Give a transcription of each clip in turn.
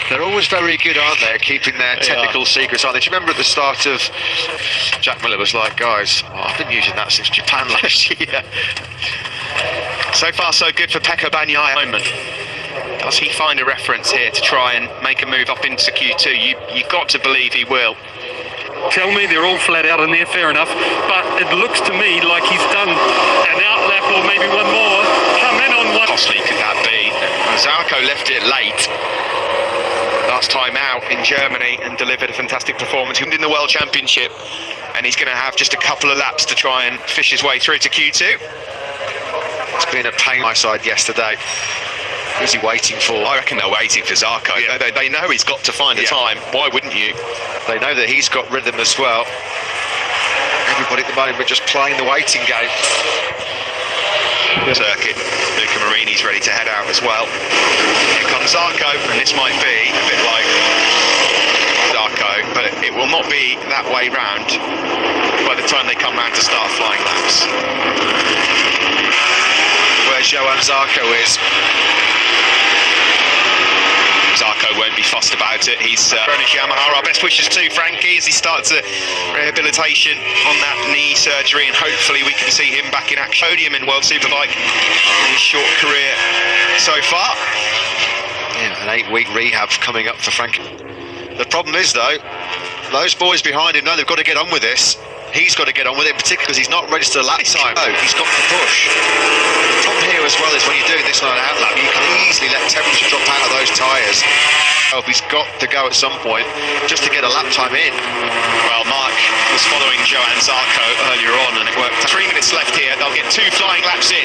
They're always very good, aren't they, at keeping their technical secrets on. Do you remember at the start of Jack Miller was like, guys, I've been using that since Japan last year. So far so good for Pekka Bagnaia. Does he find a reference here to try and make a move up into Q2? You've got to believe he will. Tell me they're all flat out in there, fair enough, but it looks to me like he's done an outlap or maybe one more. Come in on one. Costly could that be? Jarco left it late last time out in Germany and delivered a fantastic performance. He won in the World Championship, and he's going to have just a couple of laps to try and fish his way through to Q2. It's been a pain on my side yesterday. Who's he waiting for? I reckon they're waiting for Jarco. Yeah. They know he's got to find a time. Why wouldn't you? They know that he's got rhythm as well. Everybody at the moment just playing the waiting game. Circuit. Luca Marini's ready to head out as well. Here comes Jarco, and this might be a bit like Jarco, but it will not be that way round by the time they come round to start flying laps. Where Johan Jarco is. Jarco won't be fussed about it. He's Bronish Yamaha. Our best wishes to Frankie as he starts a rehabilitation on that knee surgery, and hopefully we can see him back in action. Podium in World Superbike in his short career so far. Yeah, an 8-week rehab coming up for Frankie. The problem is though, those boys behind him know they've got to get on with this. He's got to get on with it, particularly because he's not registered lap time. No, he's got to push. The problem here as well is when you're doing this on an outlap, you can easily let temperature drop out of those tyres. He's got to go at some point just to get a lap time in. Well, Marc was following Johan Jarco earlier on, and it worked. 3 minutes left here. They'll get 2 flying laps in.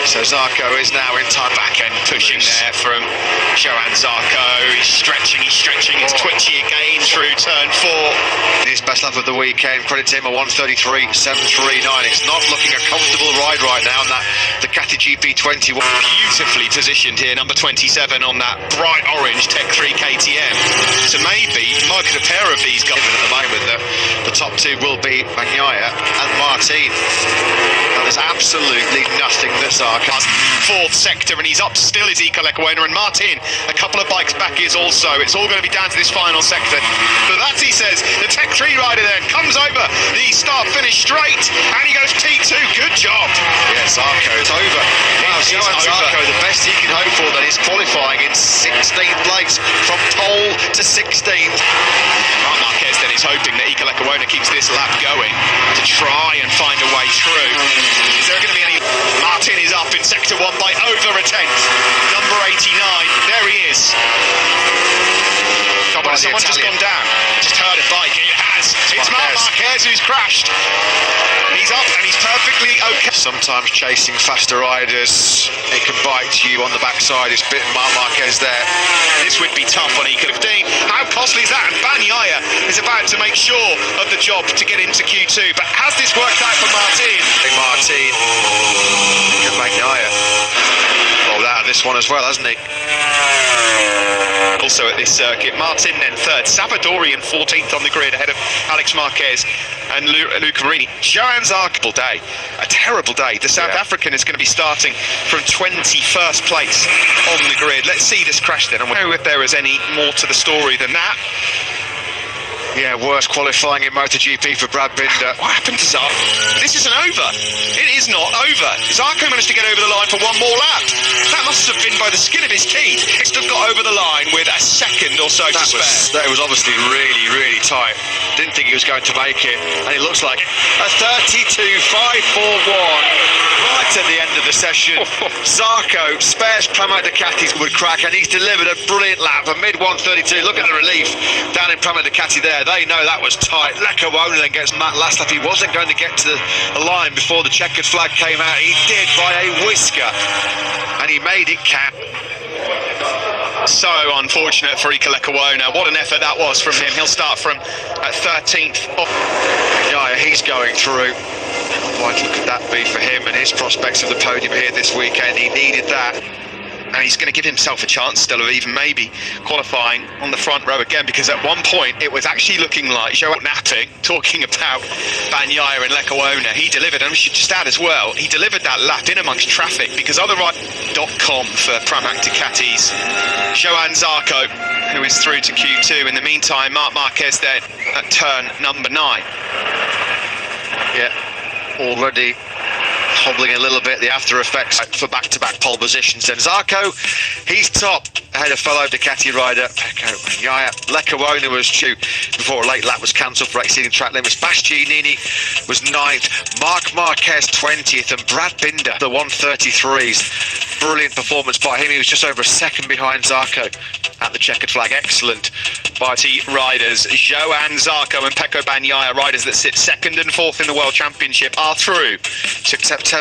So Jarco is now in time. Back end pushing there from Johan Jarco. He's stretching. It's twitchy again through turn 4. His best lap of the weekend. Credit to him, a 1:33.739. It's not looking a comfortable ride right now on that Ducati GP20. Beautifully positioned here, number 27 on that bright orange Tech 3 KTM. So maybe might get a pair of these guys at the moment. The top 2 will be Bagnaia and Martin. Now there's absolutely nothing that Jarco. 4th sector, and he's up still is Ika Lecuona, and Martin a couple of bikes back is also. It's all going to be down to this final sector. But that's, he says, the Tech 3 rider there comes over the start finish straight, and he goes P2. Good job. Yes, Jarco is over. Wow, Johan Jarco, the best he can hope for then is qualifying in 16th place from pole to 16th. Marc Marquez then is hoping that Ika Lecuona keeps this lap going to try and find a way through. Is there going to be any? Martin is up in sector 1 by over a tenth. Number 89, there he is. Oh, someone's just gone down. Just heard a bike. It has. It's Marc Marquez who's crashed. He's up and he's perfectly okay. Sometimes chasing faster riders, it can bite you on the backside. It's bitten Marc Marquez there. This would be tough on Ika. How costly is that? And Bagnaia is about to make sure of the job to get into Q2. But has this worked out for Martin? Martin. Bagnaia rolled out of this one as well, hasn't he? Also at this circuit, Martin then 3rd, Savadorian 14th on the grid ahead of Alex Marquez and Luca Marini. Johan Jarco day, a terrible day. The South African is going to be starting from 21st place on the grid. Let's see this crash then, and we'll know if there is any more to the story than that. Yeah, worst qualifying in MotoGP for Brad Binder. What happened to Jarco? This isn't over. It is not over. Jarco managed to get over the line for 1 more lap. That must have been by the skin of his teeth. He must have got over the line with a second or so to spare. That was obviously really, really tight. Didn't think he was going to make it, and it looks like a 32.541 right at the end of the session. Jarco spares Pramac Ducatis would crack, and he's delivered a brilliant lap, a mid 1:32. Look at the relief down in Pramac Ducati there. They know that was tight. Lecuona then gets Matt last lap. He wasn't going to get to the line before the checkered flag came out. He did by a whisker, and he made it count. So unfortunate for Ika Lecuona. What an effort that was from him. He'll start from 13th. Yeah, he's going through. How vital could that be for him and his prospects of the podium here this weekend? He needed that. and he's going to give himself a chance still of even maybe qualifying on the front row again, because at one point it was actually looking like Johan napping, talking about Bagnaia and Lecuona. He delivered, and we should just add as well, he delivered that lap in amongst traffic, because otherwise.com for Pramac Ducatis, Johan Zarco, who is through to Q2. In the meantime, Marquez there at turn number 9. Yeah, already hobbling a little bit, the after effects for back-to-back pole positions. Then Zarco, he's top ahead of fellow Ducati rider Pecco Bagnaia. Lecuona was due before a late lap was cancelled for exceeding track limits. Bastianini was 9th, Marc Marquez 20th, and Brad Binder the 133s. Brilliant performance by him. He was just over a second behind Zarco at the checkered flag. Excellent by the riders. Johan Zarco and Pecco Bagnaia, riders that sit 2nd and 4th in the World Championship, are through to September.